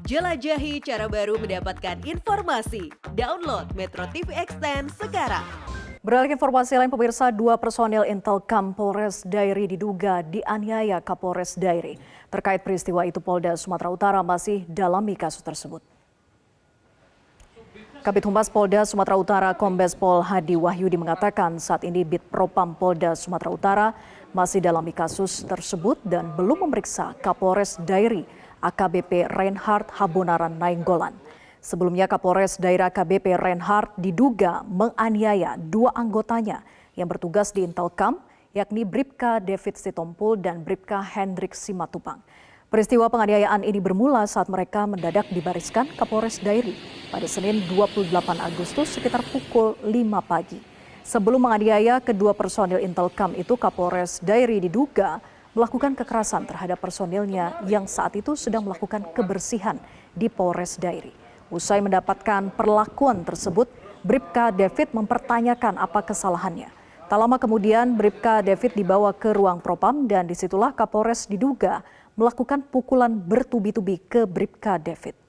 Jelajahi cara baru mendapatkan informasi. Download Metro TV Extend sekarang. Beralih ke informasi lain, pemirsa, dua personil Intelkam Polres Dairi diduga dianiaya Kapolres Dairi. Terkait peristiwa itu, Polda Sumatera Utara masih dalami kasus tersebut. Kabid Humas Polda Sumatera Utara Kombes Pol Hadi Wahyudi mengatakan saat ini Bid Propam Polda Sumatera Utara masih dalami kasus tersebut dan belum memeriksa Kapolres Dairi AKBP Reinhard Habonaran Nainggolan. Sebelumnya Kapolres Daerah AKBP Reinhard diduga menganiaya dua anggotanya yang bertugas di Intelkam, yakni Bribka David Sitompul dan Bribka Hendrik Simatupang. Peristiwa penganiayaan ini bermula saat mereka mendadak dibariskan Kapolres Dairi pada Senin 28 Agustus sekitar pukul 5 pagi. Sebelum menganiaya kedua personil Intelkam itu, Kapolres Dairi diduga melakukan kekerasan terhadap personilnya yang saat itu sedang melakukan kebersihan di Polres Dairi. Usai mendapatkan perlakuan tersebut, Bribka David mempertanyakan apa kesalahannya. Tak lama kemudian, Bribka David dibawa ke ruang propam dan disitulah Kapolres diduga melakukan pukulan bertubi-tubi ke Bribka David.